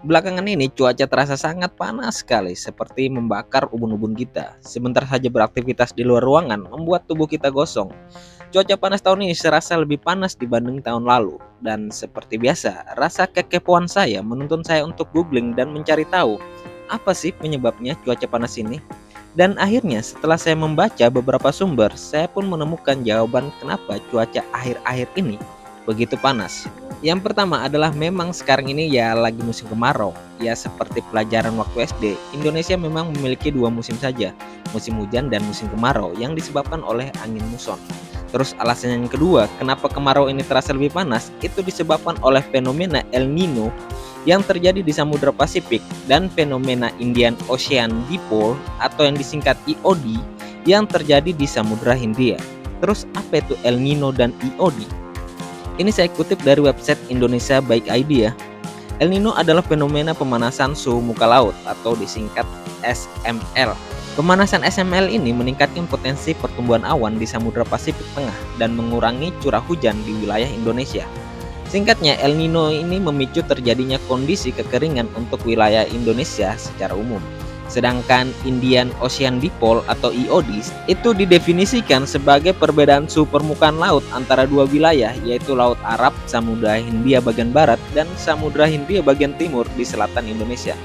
Belakangan ini cuaca terasa sangat panas sekali, seperti membakar ubun-ubun kita. Sebentar saja beraktivitas di luar ruangan membuat tubuh kita gosong. Cuaca panas tahun ini serasa lebih panas dibanding tahun lalu. Dan seperti biasa, rasa kekepoan saya menuntun saya untuk googling dan mencari tahu apa sih penyebabnya cuaca panas ini. Dan akhirnya setelah saya membaca beberapa sumber, saya pun menemukan jawaban kenapa cuaca akhir-akhir ini begitu panas. Yang pertama adalah memang sekarang ini ya lagi musim kemarau. Ya seperti pelajaran waktu SD, Indonesia memang memiliki dua musim saja, musim hujan dan musim kemarau yang disebabkan oleh angin muson. Terus alasan yang kedua, kenapa kemarau ini terasa lebih panas, itu disebabkan oleh fenomena El Nino yang terjadi di Samudra Pasifik dan fenomena Indian Ocean Dipole atau yang disingkat IOD yang terjadi di Samudra Hindia. Terus apa itu El Nino dan IOD? Ini saya kutip dari website Indonesia Baik ID ya. El Nino adalah fenomena pemanasan suhu muka laut atau disingkat SML. Pemanasan SML ini meningkatkan potensi pertumbuhan awan di Samudra Pasifik Tengah dan mengurangi curah hujan di wilayah Indonesia. Singkatnya, El Nino ini memicu terjadinya kondisi kekeringan untuk wilayah Indonesia secara umum. Sedangkan Indian Ocean Dipole atau IOD itu didefinisikan sebagai perbedaan suhu permukaan laut antara dua wilayah, yaitu Laut Arab, Samudra Hindia bagian barat, dan Samudra Hindia bagian timur di selatan Indonesia.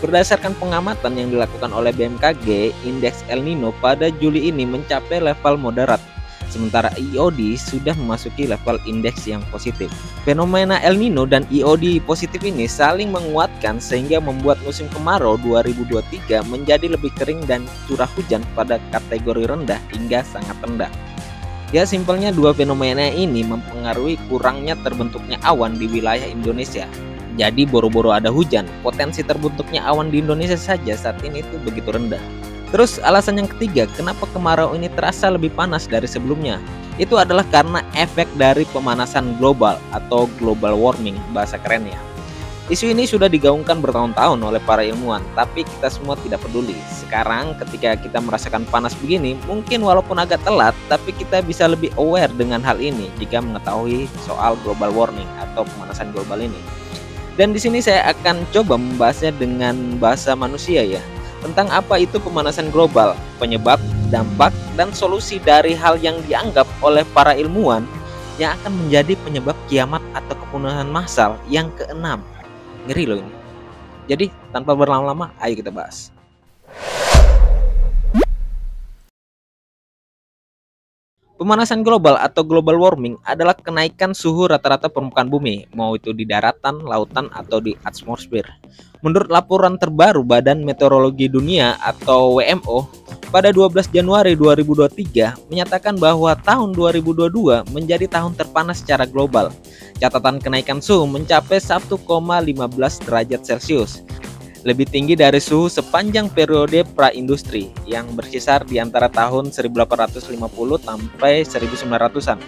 Berdasarkan pengamatan yang dilakukan oleh BMKG, indeks El Nino pada Juli ini mencapai level moderat, sementara IOD sudah memasuki level indeks yang positif. Fenomena El Nino dan IOD positif ini saling menguatkan sehingga membuat musim kemarau 2023 menjadi lebih kering dan curah hujan pada kategori rendah hingga sangat rendah. Ya simpelnya dua fenomena ini mempengaruhi kurangnya terbentuknya awan di wilayah Indonesia. Jadi boro-boro ada hujan, potensi terbentuknya awan di Indonesia saja saat ini itu begitu rendah. Terus alasan yang ketiga, kenapa kemarau ini terasa lebih panas dari sebelumnya? Itu adalah karena efek dari pemanasan global atau global warming bahasa kerennya. Isu ini sudah digaungkan bertahun-tahun oleh para ilmuwan, tapi kita semua tidak peduli. Sekarang ketika kita merasakan panas begini, mungkin walaupun agak telat, tapi kita bisa lebih aware dengan hal ini jika mengetahui soal global warming atau pemanasan global ini. Dan di sini saya akan coba membahasnya dengan bahasa manusia ya. Tentang apa itu pemanasan global, penyebab, dampak, dan solusi dari hal yang dianggap oleh para ilmuwan yang akan menjadi penyebab kiamat atau kepunahan massal yang keenam. Ngeri loh ini. Jadi tanpa berlama-lama, ayo kita bahas. Pemanasan global atau global warming adalah kenaikan suhu rata-rata permukaan bumi, mau itu di daratan, lautan, atau di atmosfer. Menurut laporan terbaru Badan Meteorologi Dunia atau WMO, pada 12 Januari 2023 menyatakan bahwa tahun 2022 menjadi tahun terpanas secara global. Catatan kenaikan suhu mencapai 1,15 derajat Celcius. Lebih tinggi dari suhu sepanjang periode pra-industri yang berkisar di antara tahun 1850 sampai 1900-an.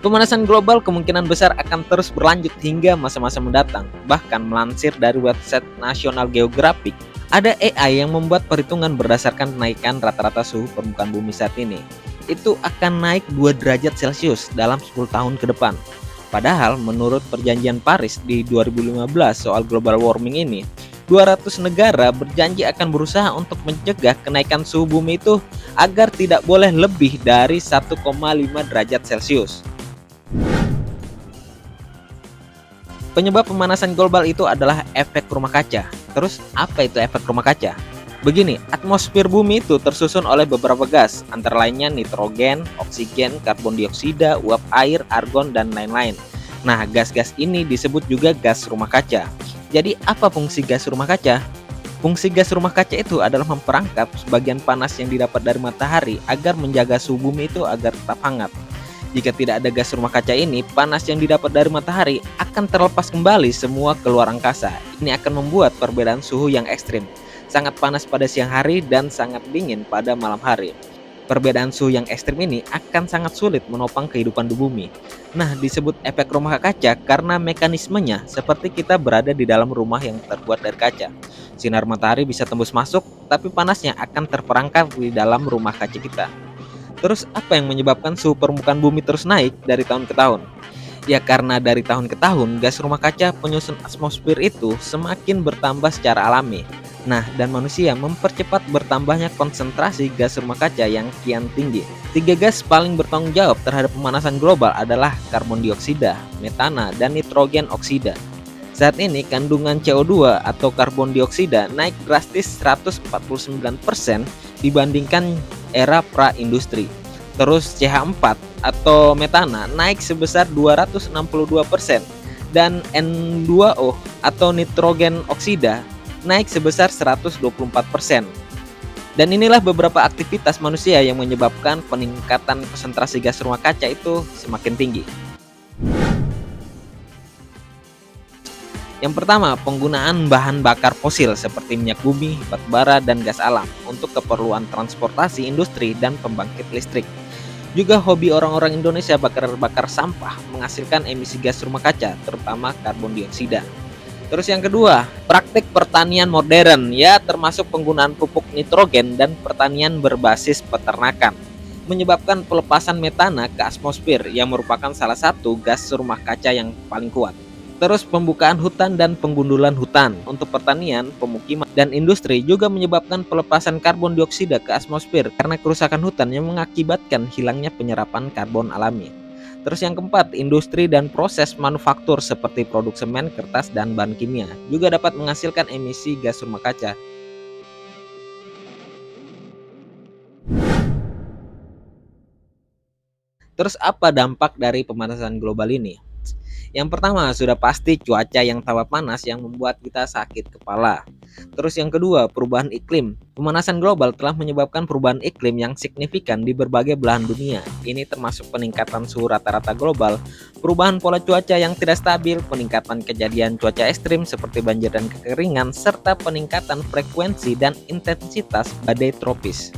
Pemanasan global kemungkinan besar akan terus berlanjut hingga masa-masa mendatang. Bahkan melansir dari website National Geographic, ada AI yang membuat perhitungan berdasarkan kenaikan rata-rata suhu permukaan bumi saat ini. Itu akan naik 2 derajat Celcius dalam 10 tahun ke depan. Padahal menurut perjanjian Paris di 2015 soal global warming ini, 200 negara berjanji akan berusaha untuk mencegah kenaikan suhu bumi itu agar tidak boleh lebih dari 1,5 derajat Celcius. Penyebab pemanasan global itu adalah efek rumah kaca. Terus apa itu efek rumah kaca? Begini, atmosfer bumi itu tersusun oleh beberapa gas, antara lainnya nitrogen, oksigen, karbon dioksida, uap air, argon, dan lain-lain. Nah, gas-gas ini disebut juga gas rumah kaca. Jadi, apa fungsi gas rumah kaca? Fungsi gas rumah kaca itu adalah memperangkap sebagian panas yang didapat dari matahari agar menjaga suhu bumi itu agar tetap hangat. Jika tidak ada gas rumah kaca ini, panas yang didapat dari matahari akan terlepas kembali semua keluar angkasa. Ini akan membuat perbedaan suhu yang ekstrim. Sangat panas pada siang hari dan sangat dingin pada malam hari. Perbedaan suhu yang ekstrim ini akan sangat sulit menopang kehidupan di bumi. Nah, disebut efek rumah kaca karena mekanismenya seperti kita berada di dalam rumah yang terbuat dari kaca. Sinar matahari bisa tembus masuk, tapi panasnya akan terperangkap di dalam rumah kaca kita. Terus apa yang menyebabkan suhu permukaan bumi terus naik dari tahun ke tahun? Ya karena dari tahun ke tahun gas rumah kaca penyusun atmosfer itu semakin bertambah secara alami. Nah, dan manusia mempercepat bertambahnya konsentrasi gas rumah kaca yang kian tinggi. Tiga gas paling bertanggung jawab terhadap pemanasan global adalah karbon dioksida, metana, dan nitrogen oksida. Saat ini kandungan CO2 atau karbon dioksida naik drastis 149% dibandingkan era pra-industri. Terus CH4 atau metana naik sebesar 262% dan N2O atau nitrogen oksida naik sebesar 124%. Dan inilah beberapa aktivitas manusia yang menyebabkan peningkatan konsentrasi gas rumah kaca itu semakin tinggi. Yang pertama, penggunaan bahan bakar fosil seperti minyak bumi, batubara, dan gas alam untuk keperluan transportasi, industri, dan pembangkit listrik. Juga hobi orang-orang Indonesia bakar sampah menghasilkan emisi gas rumah kaca, terutama karbon dioksida. Terus yang kedua, praktik pertanian modern, ya termasuk penggunaan pupuk nitrogen dan pertanian berbasis peternakan, menyebabkan pelepasan metana ke atmosfer yang merupakan salah satu gas rumah kaca yang paling kuat. Terus pembukaan hutan dan penggundulan hutan untuk pertanian, pemukiman, dan industri juga menyebabkan pelepasan karbon dioksida ke atmosfer karena kerusakan hutan yang mengakibatkan hilangnya penyerapan karbon alami. Terus yang keempat, industri dan proses manufaktur seperti produk semen, kertas, dan bahan kimia juga dapat menghasilkan emisi gas rumah kaca. Terus apa dampak dari pemanasan global ini? Yang pertama, sudah pasti cuaca yang tambah panas yang membuat kita sakit kepala. Terus yang kedua, perubahan iklim. Pemanasan global telah menyebabkan perubahan iklim yang signifikan di berbagai belahan dunia. Ini termasuk peningkatan suhu rata-rata global, perubahan pola cuaca yang tidak stabil, peningkatan kejadian cuaca ekstrim seperti banjir dan kekeringan, serta peningkatan frekuensi dan intensitas badai tropis.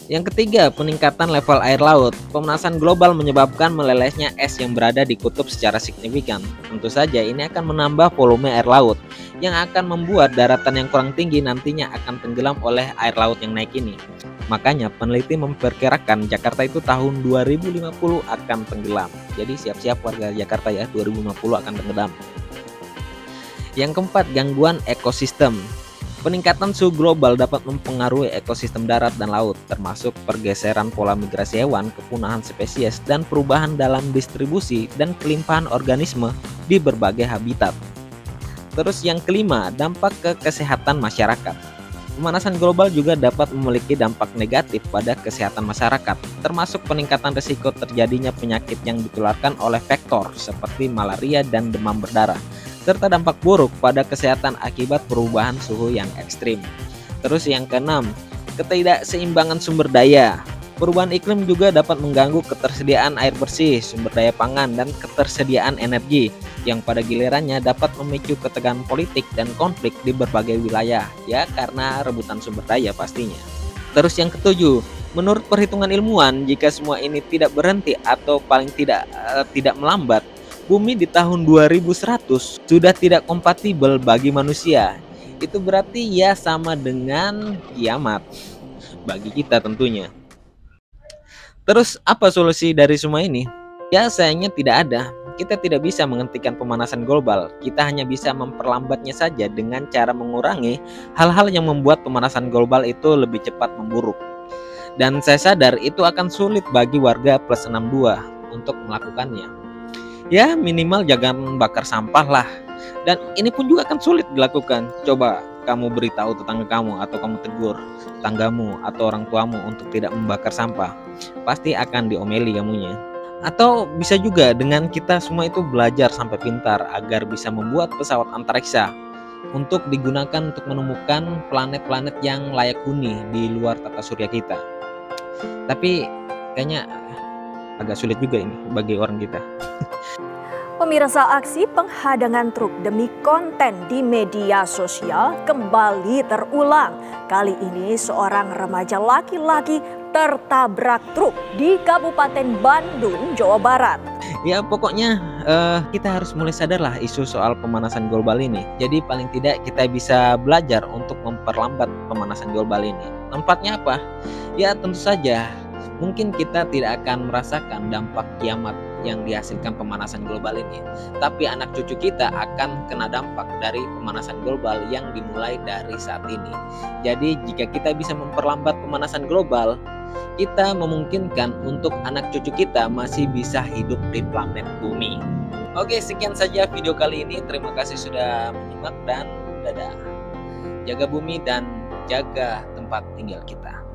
Yang ketiga, peningkatan level air laut. Pemanasan global menyebabkan melelehnya es yang berada di kutub secara signifikan. Tentu saja ini akan menambah volume air laut, yang akan membuat daratan yang kurang tinggi nantinya akan tenggelam oleh air laut yang naik ini. Makanya peneliti memperkirakan Jakarta itu tahun 2050 akan tenggelam. Jadi siap-siap warga Jakarta ya, 2050 akan tenggelam. Yang keempat, gangguan ekosistem. Peningkatan suhu global dapat mempengaruhi ekosistem darat dan laut, termasuk pergeseran pola migrasi hewan, kepunahan spesies, dan perubahan dalam distribusi dan kelimpahan organisme di berbagai habitat. Terus yang kelima, dampak ke kesehatan masyarakat. Pemanasan global juga dapat memiliki dampak negatif pada kesehatan masyarakat, termasuk peningkatan risiko terjadinya penyakit yang ditularkan oleh vektor seperti malaria dan demam berdarah, serta dampak buruk pada kesehatan akibat perubahan suhu yang ekstrim. Terus yang keenam, ketidakseimbangan sumber daya. Perubahan iklim juga dapat mengganggu ketersediaan air bersih, sumber daya pangan, dan ketersediaan energi, yang pada gilirannya dapat memicu ketegangan politik dan konflik di berbagai wilayah, ya karena rebutan sumber daya pastinya. Terus yang ketujuh, menurut perhitungan ilmuwan, jika semua ini tidak berhenti atau paling tidak melambat, Bumi di tahun 2100 sudah tidak kompatibel bagi manusia. Itu berarti ya sama dengan kiamat bagi kita tentunya. Terus apa solusi dari semua ini? Ya sayangnya tidak ada. Kita tidak bisa menghentikan pemanasan global. Kita hanya bisa memperlambatnya saja dengan cara mengurangi hal-hal yang membuat pemanasan global itu lebih cepat memburuk. Dan saya sadar itu akan sulit bagi warga plus 62 untuk melakukannya. Ya minimal jangan bakar sampah lah. Dan ini pun juga akan sulit dilakukan. Coba kamu beritahu tetangga kamu atau kamu tegur tetanggamu atau orang tuamu untuk tidak membakar sampah. Pasti akan diomeli kamunya. Atau bisa juga dengan kita semua itu belajar sampai pintar agar bisa membuat pesawat antariksa untuk digunakan untuk menemukan planet-planet yang layak huni di luar tata surya kita. Tapi kayaknya agak sulit juga ini bagi orang kita. Pemirsa, aksi penghadangan truk demi konten di media sosial kembali terulang. Kali ini seorang remaja laki-laki tertabrak truk di Kabupaten Bandung, Jawa Barat. Ya pokoknya kita harus mulai sadar lah isu soal pemanasan global ini. Jadi paling tidak kita bisa belajar untuk memperlambat pemanasan global ini. Manfaatnya apa? Ya tentu saja mungkin kita tidak akan merasakan dampak kiamat yang dihasilkan pemanasan global ini. Tapi anak cucu kita akan kena dampak dari pemanasan global yang dimulai dari saat ini. Jadi jika kita bisa memperlambat pemanasan global, kita memungkinkan untuk anak cucu kita masih bisa hidup di planet bumi. Oke, sekian saja video kali ini. Terima kasih sudah menyimak dan dadah. Jaga bumi dan jaga tempat tinggal kita.